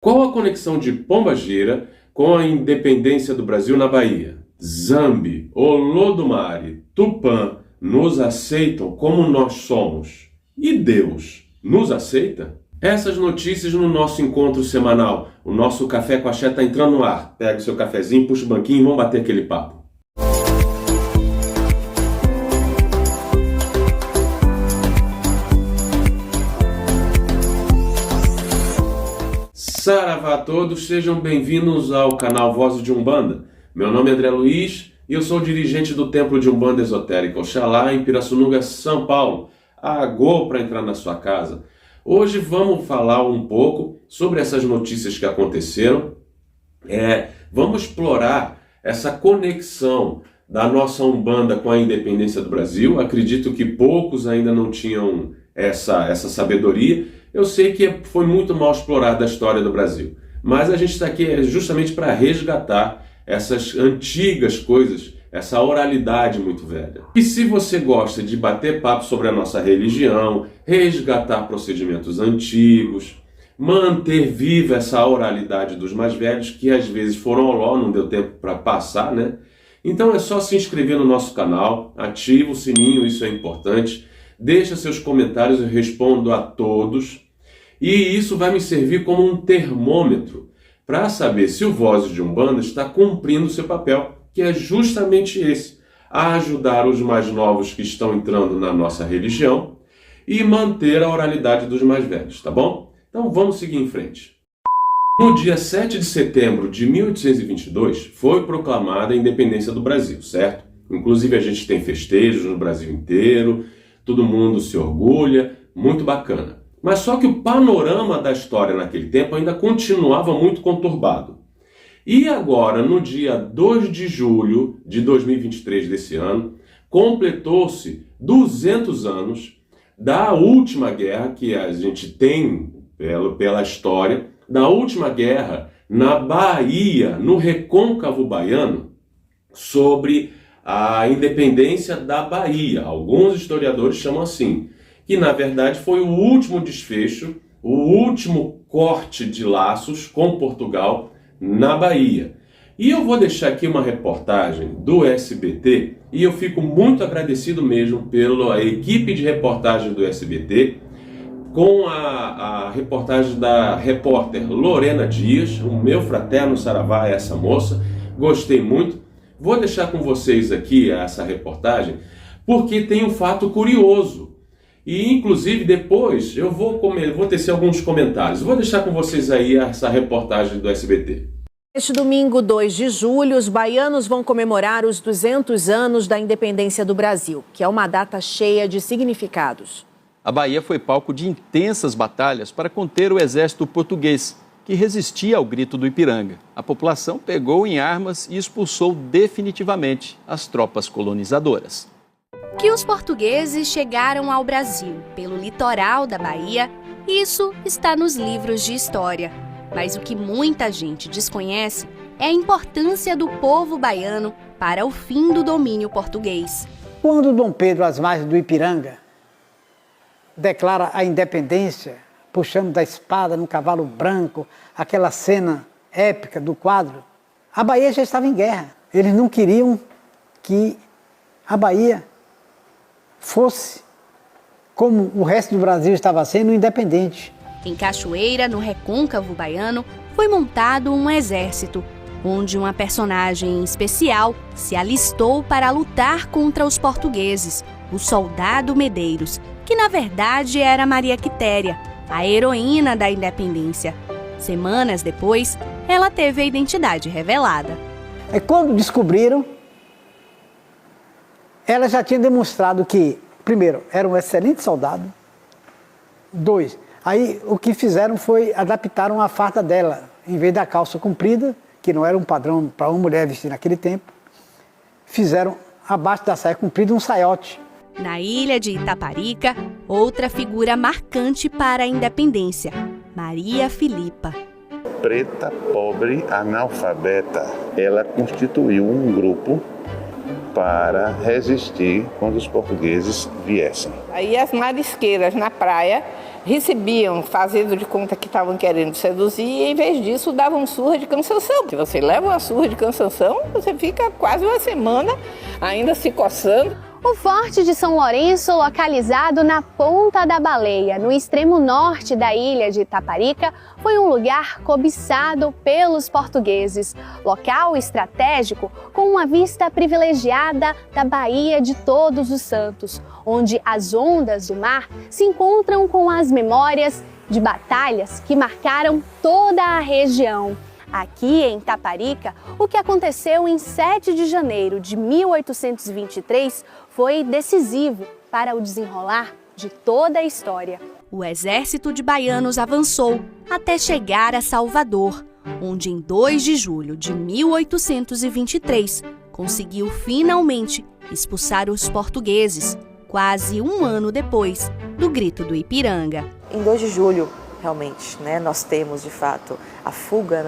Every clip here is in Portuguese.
Qual a conexão de Pombagira com a independência do Brasil na Bahia? Zambi, Olodumare, Tupã nos aceitam como nós somos. E Deus nos aceita? Essas notícias no nosso encontro semanal. O nosso Café com Axé está entrando no ar. Pega o seu cafezinho, puxa o banquinho e vamos bater aquele papo. Saravá a todos, sejam bem-vindos ao canal Vozes de Umbanda. Meu nome é André Luiz e eu sou dirigente do Templo de Umbanda Esotérica Oxalá, em Pirassununga, São Paulo. Agô para entrar na sua casa. Hoje vamos falar um pouco sobre essas notícias que aconteceram. Vamos explorar essa conexão da nossa Umbanda com a independência do Brasil. Acredito que poucos ainda não tinham essa sabedoria. Eu sei que foi muito mal explorada a história do Brasil, mas a gente está aqui justamente para resgatar essas antigas coisas, essa oralidade muito velha. E se você gosta de bater papo sobre a nossa religião, resgatar procedimentos antigos, manter viva essa oralidade dos mais velhos, que às vezes foram ao ló, não deu tempo para passar, né? Então é só se inscrever no nosso canal, ativa o sininho, isso é importante. Deixa seus comentários, eu respondo a todos. E isso vai me servir como um termômetro para saber se o Vozes de Umbanda está cumprindo seu papel, que é justamente esse, ajudar os mais novos que estão entrando na nossa religião e manter a oralidade dos mais velhos, tá bom? Então vamos seguir em frente. No dia 7 de setembro de 1822 foi proclamada a independência do Brasil, certo? Inclusive a gente tem festejos no Brasil inteiro, todo mundo se orgulha, muito bacana. Mas só que o panorama da história naquele tempo ainda continuava muito conturbado. E agora, no dia 2 de julho de 2023 desse ano, completou-se 200 anos da última guerra que a gente tem pela história, da última guerra na Bahia, no recôncavo baiano, sobre a independência da Bahia. Alguns historiadores chamam assim, que na verdade foi o último desfecho, o último corte de laços com Portugal na Bahia. E eu vou deixar aqui uma reportagem do SBT, e eu fico muito agradecido mesmo pela equipe de reportagem do SBT, com a reportagem da repórter Lorena Dias, o meu fraterno saravá é essa moça, gostei muito. Vou deixar com vocês aqui essa reportagem, porque tem um fato curioso. E, inclusive, depois eu vou tecer alguns comentários. Vou deixar com vocês aí essa reportagem do SBT. Este domingo, 2 de julho, os baianos vão comemorar os 200 anos da independência do Brasil, que é uma data cheia de significados. A Bahia foi palco de intensas batalhas para conter o exército português, que resistia ao grito do Ipiranga. A população pegou em armas e expulsou definitivamente as tropas colonizadoras. Que os portugueses chegaram ao Brasil pelo litoral da Bahia, isso está nos livros de história. Mas o que muita gente desconhece é a importância do povo baiano para o fim do domínio português. Quando Dom Pedro, às margens do Ipiranga, declara a independência, puxando da espada no cavalo branco, aquela cena épica do quadro, a Bahia já estava em guerra. Eles não queriam que a Bahia fosse como o resto do Brasil estava sendo, independente. Em Cachoeira, no recôncavo baiano, foi montado um exército, onde uma personagem especial se alistou para lutar contra os portugueses, o soldado Medeiros, que na verdade era Maria Quitéria, a heroína da independência. Semanas depois, ela teve a identidade revelada. Quando descobriram, ela já tinha demonstrado que, primeiro, era um excelente soldado. 2, aí o que fizeram foi adaptaram a farda dela. Em vez da calça comprida, que não era um padrão para uma mulher vestir naquele tempo, fizeram abaixo da saia comprida um saiote. Na ilha de Itaparica, outra figura marcante para a independência, Maria Filipa. Preta, pobre, analfabeta. Ela constituiu um grupo para resistir quando os portugueses viessem. Aí as marisqueiras na praia recebiam, fazendo de conta que estavam querendo seduzir, e em vez disso davam surra de cansanção. Se você leva uma surra de cansanção, você fica quase uma semana ainda se coçando. O Forte de São Lourenço, localizado na Ponta da Baleia, no extremo norte da ilha de Itaparica, foi um lugar cobiçado pelos portugueses. Local estratégico com uma vista privilegiada da Baía de Todos os Santos, onde as ondas do mar se encontram com as memórias de batalhas que marcaram toda a região. Aqui em Itaparica, o que aconteceu em 7 de janeiro de 1823 foi decisivo para o desenrolar de toda a história. O exército de baianos avançou até chegar a Salvador, onde em 2 de julho de 1823 conseguiu finalmente expulsar os portugueses, quase um ano depois do Grito do Ipiranga. Em 2 de julho, realmente, nós temos de fato a fuga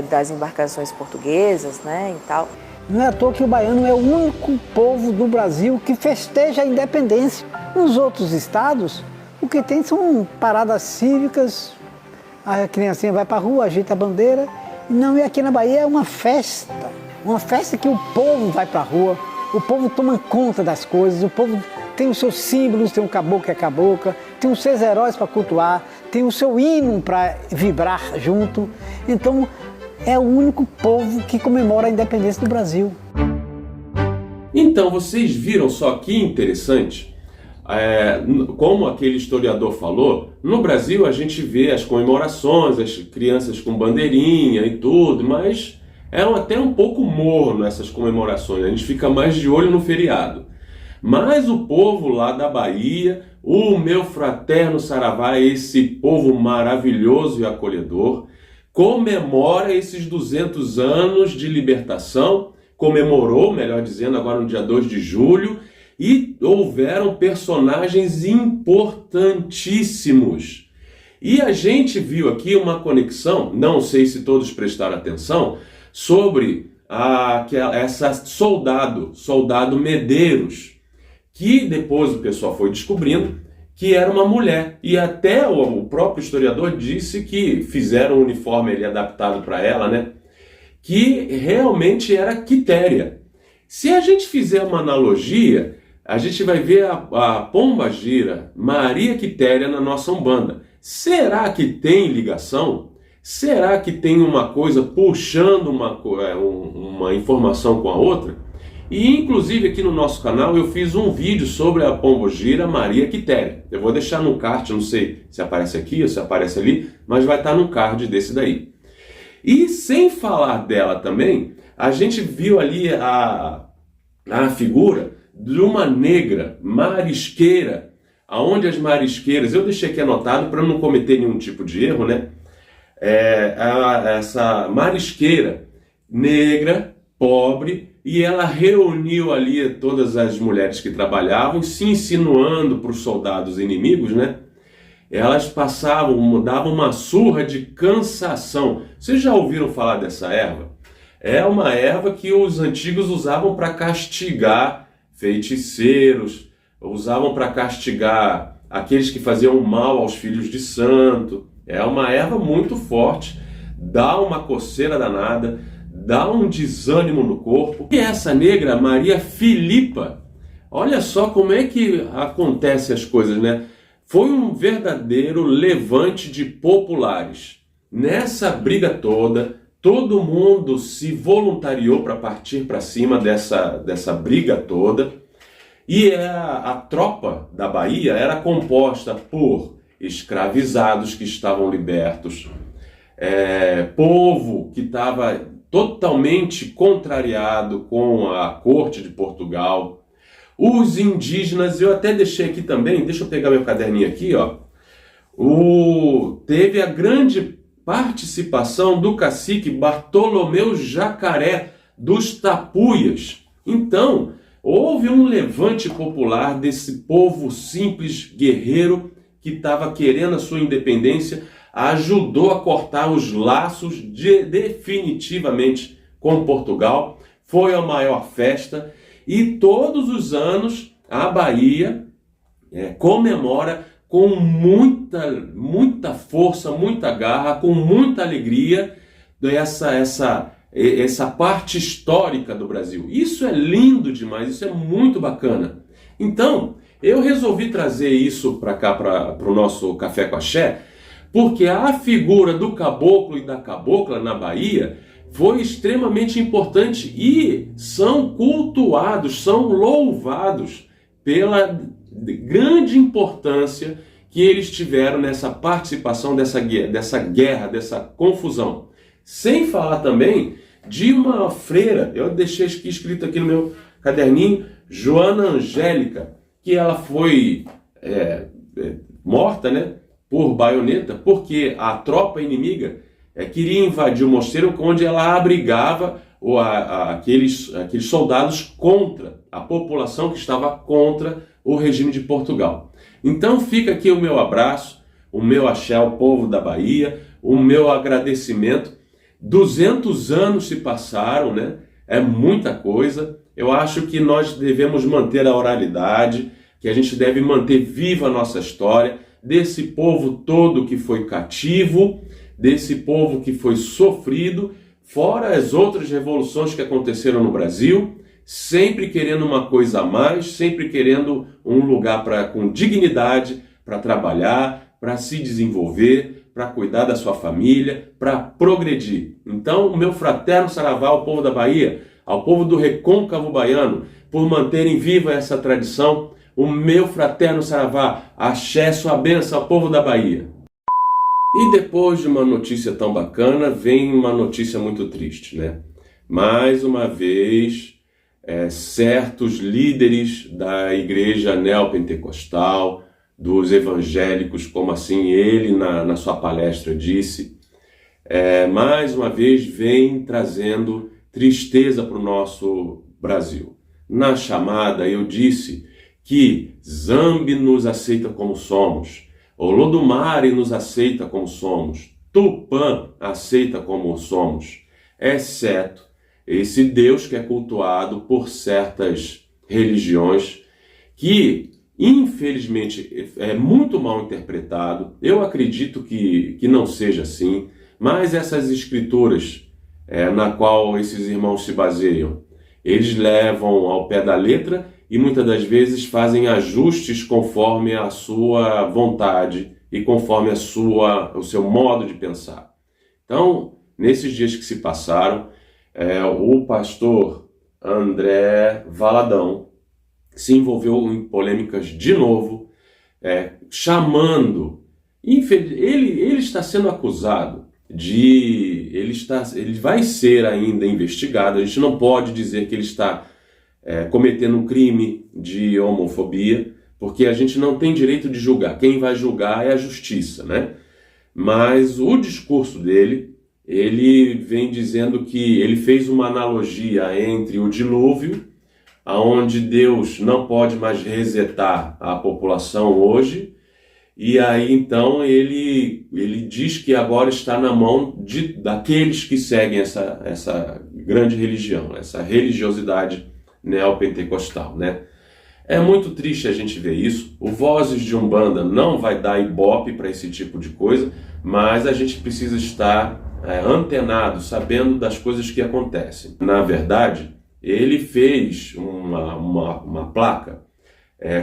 das embarcações portuguesas e tal. Não é à toa que o baiano é o único povo do Brasil que festeja a independência. Nos outros estados, o que tem são paradas cívicas, a criancinha vai para a rua, agita a bandeira. Não, e aqui na Bahia é uma festa que o povo vai para a rua, o povo toma conta das coisas, o povo tem os seus símbolos, tem um caboclo que é cabocla, tem os seus heróis para cultuar, tem o seu hino para vibrar junto. Então, é o único povo que comemora a independência do Brasil. Então, vocês viram só que interessante? Como aquele historiador falou, no Brasil a gente vê as comemorações, as crianças com bandeirinha e tudo, mas é até um pouco morno essas comemorações, a gente fica mais de olho no feriado. Mas o povo lá da Bahia, o meu fraterno Saravá, esse povo maravilhoso e acolhedor, comemora esses 200 anos de libertação, comemorou, melhor dizendo, agora no dia 2 de julho, e houveram personagens importantíssimos. E a gente viu aqui uma conexão, não sei se todos prestaram atenção, sobre essa soldado Medeiros, que depois o pessoal foi descobrindo que era uma mulher. E até o próprio historiador disse que fizeram um uniforme ali adaptado para ela, que realmente era Quitéria. Se a gente fizer uma analogia, a gente vai ver a Pombagira, Maria Quitéria na nossa Umbanda. Será que tem ligação? Será que tem uma coisa puxando uma informação com a outra? E inclusive aqui no nosso canal eu fiz um vídeo sobre a Pombogira Maria Quitéria. Eu vou deixar no card, não sei se aparece aqui ou se aparece ali, mas vai estar no card desse daí. E sem falar dela também, a gente viu ali a figura de uma negra marisqueira, aonde as marisqueiras, eu deixei aqui anotado para não cometer nenhum tipo de erro, essa marisqueira negra, pobre, e ela reuniu ali todas as mulheres que trabalhavam, se insinuando para os soldados inimigos, Elas davam uma surra de cansação. Vocês já ouviram falar dessa erva? É uma erva que os antigos usavam para castigar feiticeiros, usavam para castigar aqueles que faziam mal aos filhos de santo. É uma erva muito forte, dá uma coceira danada, dá um desânimo no corpo. E essa negra, Maria Filipa, olha só como é que acontecem as coisas, Foi um verdadeiro levante de populares. Nessa briga toda, todo mundo se voluntariou para partir para cima dessa briga toda. E a tropa da Bahia era composta por escravizados que estavam libertos, povo que estava totalmente contrariado com a corte de Portugal, os indígenas. Eu até deixei aqui também, deixa eu pegar meu caderninho aqui, teve a grande participação do cacique Bartolomeu Jacaré dos Tapuias. Então, houve um levante popular desse povo simples, guerreiro, que estava querendo a sua independência, ajudou a cortar os laços definitivamente com Portugal. Foi a maior festa E todos os anos a Bahia comemora com muita força, muita garra, com muita alegria essa parte histórica do Brasil. Isso é lindo demais, isso é muito bacana. Então, eu resolvi trazer isso para cá, para o nosso Café com Axé, porque a figura do caboclo e da cabocla na Bahia foi extremamente importante e são cultuados, são louvados pela grande importância que eles tiveram nessa participação dessa guerra, dessa confusão. Sem falar também de uma freira, eu deixei escrito aqui no meu caderninho, Joana Angélica, que ela foi morta, né, por baioneta, porque a tropa inimiga queria invadir o mosteiro onde ela abrigava aqueles soldados contra a população que estava contra o regime de Portugal. Então fica aqui o meu abraço, o meu axé ao povo da Bahia, o meu agradecimento. 200 anos se passaram, né? É muita coisa. Eu acho que nós devemos manter a oralidade, que a gente deve manter viva a nossa história, desse povo todo que foi cativo, desse povo que foi sofrido, fora as outras revoluções que aconteceram no Brasil, sempre querendo uma coisa a mais, sempre querendo um lugar com dignidade para trabalhar, para se desenvolver, para cuidar da sua família, para progredir. Então, o meu fraterno saravá ao povo da Bahia, ao povo do recôncavo baiano, por manterem viva essa tradição, o meu fraterno saravá, axé, sua bênção ao povo da Bahia. E depois de uma notícia tão bacana, vem uma notícia muito triste, né? Mais uma vez, certos líderes da igreja neopentecostal, dos evangélicos, como assim ele na sua palestra disse, mais uma vez vem trazendo tristeza para o nosso Brasil. Na chamada eu disse que Zambi nos aceita como somos, Olodumare nos aceita como somos, Tupã aceita como somos, exceto esse Deus que é cultuado por certas religiões que, infelizmente, é muito mal interpretado. Eu acredito que não seja assim, mas essas escrituras na qual esses irmãos se baseiam, eles levam ao pé da letra e muitas das vezes fazem ajustes conforme a sua vontade e conforme o seu modo de pensar. Então, nesses dias que se passaram, o pastor André Valadão se envolveu em polêmicas de novo, chamando... Ele está sendo acusado de... Ele vai ser ainda investigado. A gente não pode dizer que ele está cometendo um crime de homofobia, porque a gente não tem direito de julgar. Quem vai julgar é a justiça, né? Mas o discurso dele, ele vem dizendo que ele fez uma analogia entre o dilúvio, onde Deus não pode mais resetar a população hoje, e aí então ele diz que agora está na mão daqueles que seguem essa grande religião, essa religiosidade neopentecostal, né? É muito triste a gente ver isso. O Vozes de Umbanda não vai dar ibope para esse tipo de coisa, mas a gente precisa estar antenado, sabendo das coisas que acontecem. Na verdade, ele fez uma placa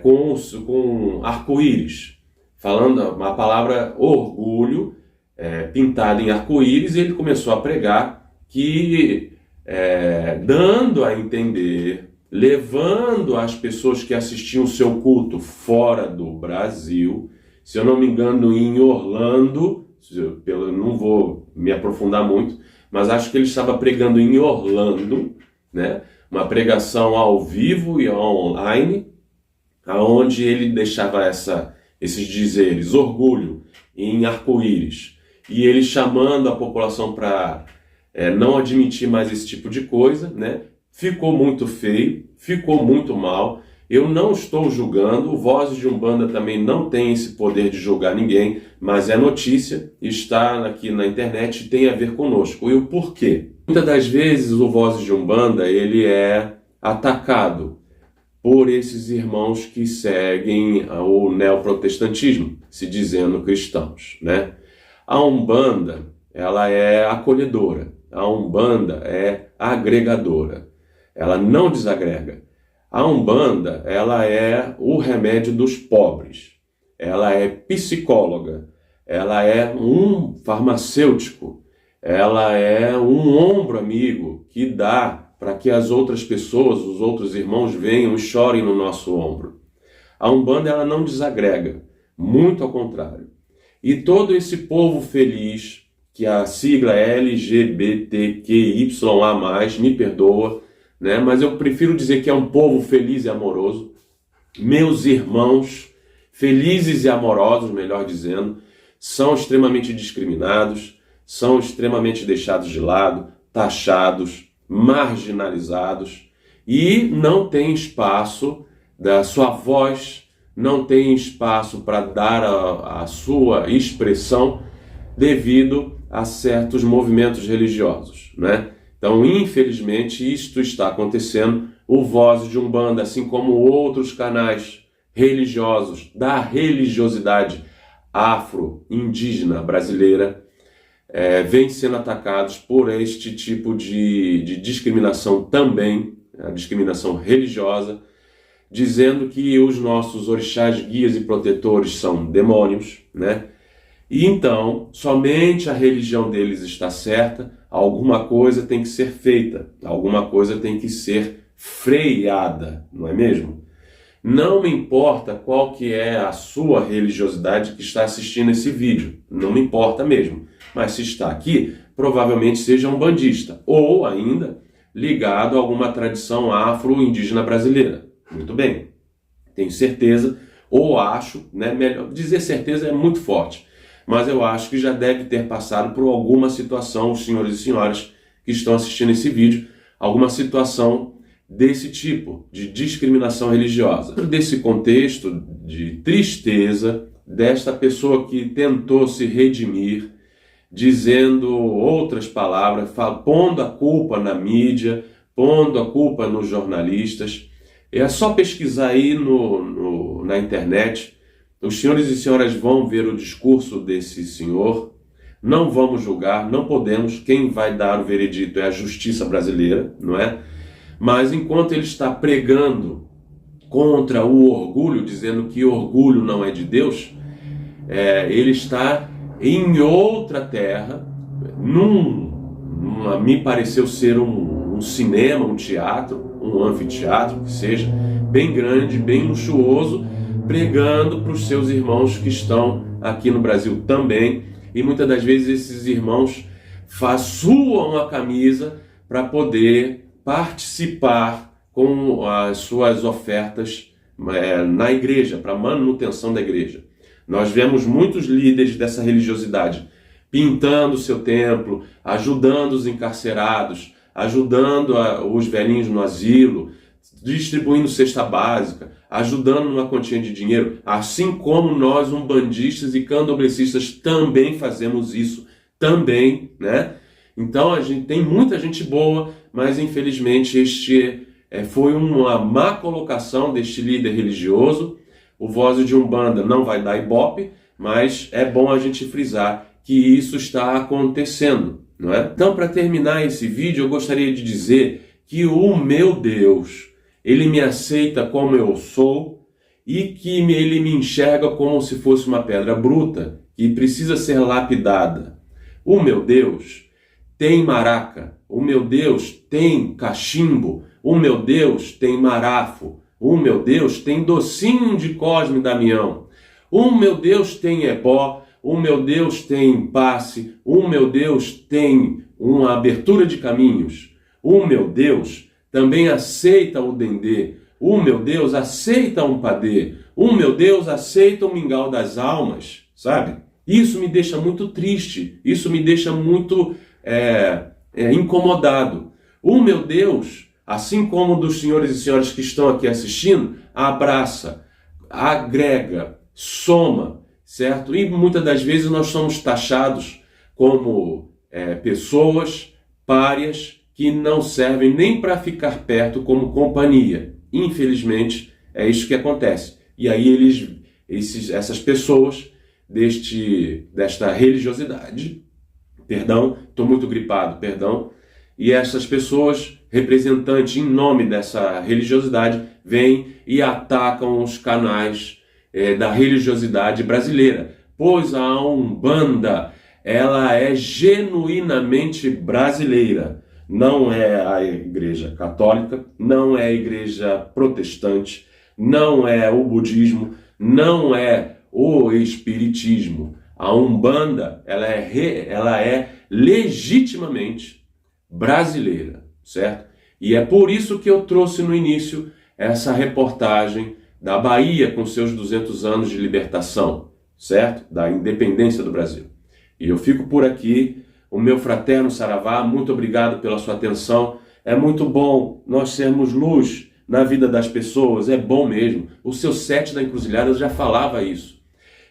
com arco-íris, falando a palavra orgulho, pintada em arco-íris, e ele começou a pregar que, dando a entender, levando as pessoas que assistiam o seu culto fora do Brasil, se eu não me engano, em Orlando, eu não vou me aprofundar muito, mas acho que ele estava pregando em Orlando, né? Uma pregação ao vivo e online, onde ele deixava esses dizeres, orgulho, em arco-íris, e ele chamando a população para não admitir mais esse tipo de coisa, né? Ficou muito feio, ficou muito mal. Eu não estou julgando, o Vozes de Umbanda também não tem esse poder de julgar ninguém, mas é notícia, está aqui na internet e tem a ver conosco. E o porquê? Muitas das vezes o Vozes de Umbanda, ele é atacado por esses irmãos que seguem o neoprotestantismo, se dizendo cristãos, né? A Umbanda, ela é acolhedora, a Umbanda é agregadora, ela não desagrega. A Umbanda, ela é o remédio dos pobres, ela é psicóloga, ela é um farmacêutico, ela é um ombro amigo que dá para que as outras pessoas, os outros irmãos venham e chorem no nosso ombro. A Umbanda, ela não desagrega, muito ao contrário. E todo esse povo feliz, que a sigla LGBTQIA+, me perdoa, né? Mas eu prefiro dizer que é um povo feliz e amoroso. Meus irmãos, felizes e amorosos, melhor dizendo, são extremamente discriminados, são extremamente deixados de lado, taxados, marginalizados, e não tem espaço da sua voz, não tem espaço para dar a sua expressão devido a certos movimentos religiosos, né? Então, infelizmente, isto está acontecendo. O Voz de Umbanda, assim como outros canais religiosos da religiosidade afro-indígena brasileira, vêm sendo atacados por este tipo de discriminação também, a discriminação religiosa, dizendo que os nossos orixás, guias e protetores são demônios, né? E então, somente a religião deles está certa, alguma coisa tem que ser feita, alguma coisa tem que ser freada, não é mesmo? Não me importa qual que é a sua religiosidade que está assistindo esse vídeo, não me importa mesmo. Mas se está aqui, provavelmente seja um bandista, ou ainda ligado a alguma tradição afro-indígena brasileira. Muito bem, tenho certeza, ou acho, né, melhor dizer certeza é muito forte, mas eu acho que já deve ter passado por alguma situação, os senhores e senhoras que estão assistindo esse vídeo, alguma situação desse tipo, de discriminação religiosa. Dentro desse contexto de tristeza, desta pessoa que tentou se redimir, dizendo outras palavras, pondo a culpa na mídia, pondo a culpa nos jornalistas. É só pesquisar aí na internet. Os senhores e senhoras vão ver o discurso desse senhor. Não vamos julgar, não podemos. Quem vai dar o veredito é a justiça brasileira, não é? Mas enquanto ele está pregando contra o orgulho, dizendo que orgulho não é de Deus, ele está em outra terra, me pareceu ser um cinema, um teatro, um anfiteatro, que seja, bem grande, bem luxuoso, pregando para os seus irmãos que estão aqui no Brasil também, e muitas das vezes esses irmãos suam a camisa para poder participar com as suas ofertas na igreja, para a manutenção da igreja. Nós vemos muitos líderes dessa religiosidade pintando o seu templo, ajudando os encarcerados, ajudando os velhinhos no asilo, distribuindo cesta básica, ajudando numa quantia de dinheiro, assim como nós, umbandistas e candomblecistas, também fazemos isso, também, né? Então a gente tem muita gente boa, mas infelizmente foi uma má colocação deste líder religioso. O Voz de Umbanda não vai dar ibope, mas é bom a gente frisar que isso está acontecendo, não é? Então, para terminar esse vídeo, eu gostaria de dizer que o meu Deus, ele me aceita como eu sou e que ele me enxerga como se fosse uma pedra bruta que precisa ser lapidada. O meu Deus tem maraca, o meu Deus tem cachimbo, o meu Deus tem marafo, o meu Deus tem docinho de Cosme e Damião, o meu Deus tem ebó, o meu Deus tem passe, o meu Deus tem uma abertura de caminhos, o meu Deus também aceita o dendê, o meu Deus aceita um padê, o meu Deus aceita o mingau das almas, sabe? Isso me deixa muito triste, isso me deixa muito incomodado. O meu Deus, assim como dos senhores e senhoras que estão aqui assistindo, abraça, agrega, soma, certo? E muitas das vezes nós somos taxados como pessoas párias que não servem nem para ficar perto como companhia. Infelizmente, é isso que acontece. E aí essas pessoas desta religiosidade, perdão, estou muito gripado, perdão, e essas pessoas, representantes em nome dessa religiosidade, vêm e atacam os canais da religiosidade brasileira, pois a Umbanda, ela é genuinamente brasileira. Não é a igreja católica, não é a igreja protestante, não é o budismo, não é o espiritismo. A Umbanda, ela é legitimamente brasileira, certo? E é por isso que eu trouxe no início essa reportagem da Bahia com seus 200 anos de libertação, certo? Da independência do Brasil. E eu fico por aqui. O meu fraterno saravá, muito obrigado pela sua atenção. É muito bom nós sermos luz na vida das pessoas, é bom mesmo. O seu 7 da Encruzilhada já falava isso.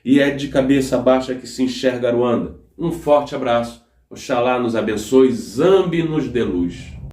E é de cabeça baixa que se enxerga Aruanda. Um forte abraço. Oxalá nos abençoe, Zambi nos dê luz.